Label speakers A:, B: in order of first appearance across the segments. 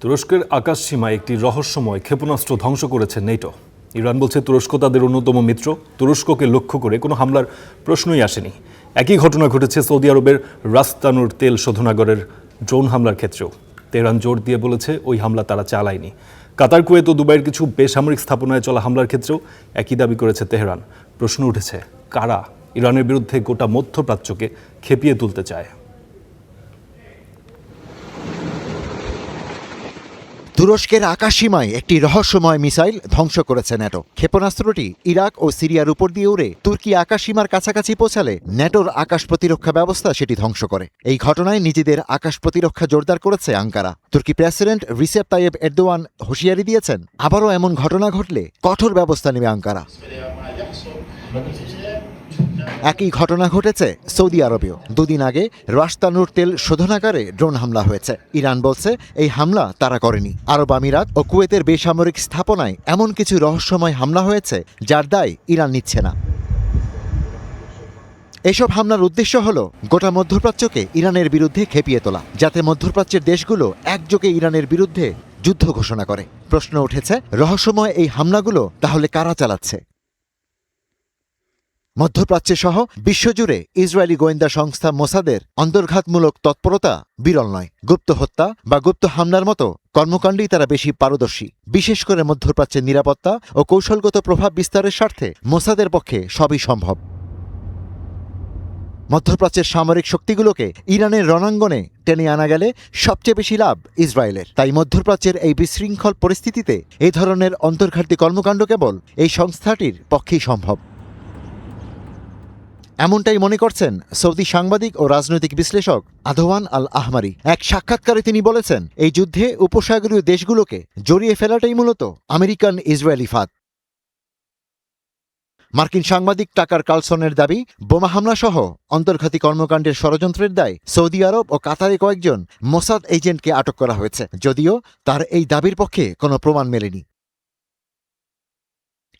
A: তুরস্কের আকাশসীমায় একটি রহস্যময় ক্ষেপণাস্ত্র ধ্বংস করেছে নেটো। ইরান বলছে তুরস্ক তাদের অন্যতম মিত্র। তুরস্ককে লক্ষ্য করে কোনো হামলার প্রশ্নই আসেনি। একই ঘটনা ঘটেছে সৌদি আরবের রাস্তানুর তেল শোধনাগারের ড্রোন হামলার ক্ষেত্রেও। তেহরান জোর দিয়ে বলেছে ওই হামলা তারা চালায়নি। কাতার, কুয়েত ও দুবাইয়ের কিছু বেসামরিক স্থাপনায় চলা হামলার ক্ষেত্রেও একই দাবি করেছে তেহরান। প্রশ্ন উঠেছে, কারা ইরানের বিরুদ্ধে গোটা মধ্যপ্রাচ্যকে খেপিয়ে তুলতে চায়?
B: তুরস্কের আকাশসীমায় একটি রহস্যময় মিসাইল ধ্বংস করেছে ন্যাটো। ক্ষেপণাস্ত্রটি ইরাক ও সিরিয়ার উপর দিয়ে উড়ে তুর্কি আকাশসীমার কাছাকাছি পৌঁছালে ন্যাটোর আকাশ প্রতিরক্ষা ব্যবস্থা সেটি ধ্বংস করে। এই ঘটনায় নিজেদের আকাশ প্রতিরক্ষা জোরদার করেছে আঙ্কারা। তুর্কি প্রেসিডেন্ট রিসেপ তাইয়েব এরদোয়ান হুঁশিয়ারি দিয়েছেন, আবারও এমন ঘটনা ঘটলে কঠোর ব্যবস্থা নেবে আঙ্কারা। একই ঘটনা ঘটেছে সৌদি আরবেও। দুদিন আগে রাস্তানুর তেল শোধনাগারে ড্রোন হামলা হয়েছে। ইরান বলছে এই হামলা তারা করেনি। আরব আমিরাত ও কুয়েতের বেসামরিক স্থাপনায় এমন কিছু রহস্যময় হামলা হয়েছে যার দায় ইরান নিচ্ছে না। এসব হামলার উদ্দেশ্য হল গোটা মধ্যপ্রাচ্যকে ইরানের বিরুদ্ধে খেপিয়ে তোলা, যাতে মধ্যপ্রাচ্যের দেশগুলো একযোগে ইরানের বিরুদ্ধে যুদ্ধ ঘোষণা করে। প্রশ্ন উঠেছে, রহস্যময় এই হামলাগুলো তাহলে কারা চালাচ্ছে? মধ্যপ্রাচ্যে সহ বিশ্বজুড়ে ইসরায়েলি গোয়েন্দা সংস্থা মোসাদের অন্তর্ঘাতমূলক তৎপরতা বিরল নয়। গুপ্ত হত্যা বা গুপ্ত হামলার মতো কর্মকাণ্ডেই তারা বেশি পারদর্শী। বিশেষ করে মধ্যপ্রাচ্যের নিরাপত্তা ও কৌশলগত প্রভাব বিস্তারের স্বার্থে মোসাদের পক্ষে সবই সম্ভব। মধ্যপ্রাচ্যের সামরিক শক্তিগুলোকে ইরানের রণাঙ্গনে টেনে আনা গেলে সবচেয়ে বেশি লাভ ইসরায়েলের। তাই মধ্যপ্রাচ্যের এই বিশৃঙ্খল পরিস্থিতিতে এই ধরনের অন্তর্ঘাতী কর্মকাণ্ড কেবল এই সংস্থাটির পক্ষেই সম্ভব। এমনটাই মনে করছেন সৌদি সাংবাদিক ও রাজনৈতিক বিশ্লেষক আদওয়ান আল আহমারি। এক সাক্ষাৎকারে তিনি বলেছেন, এই যুদ্ধে উপসাগরীয় দেশগুলোকে জড়িয়ে ফেলাটাই মূলত আমেরিকান ইসরায়েলি ফাঁদ। মার্কিন সাংবাদিক টাকার কার্লসনের দাবি, বোমা হামলা সহ অন্তর্ঘাতী কর্মকাণ্ডের ষড়যন্ত্রের দায় সৌদি আরব ও কাতারে কয়েকজন মোসাদ এজেন্টকে আটক করা হয়েছে, যদিও তার এই দাবির পক্ষে কোনো প্রমাণ মেলেনি।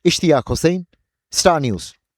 B: Ishtiaq Hossain, star news.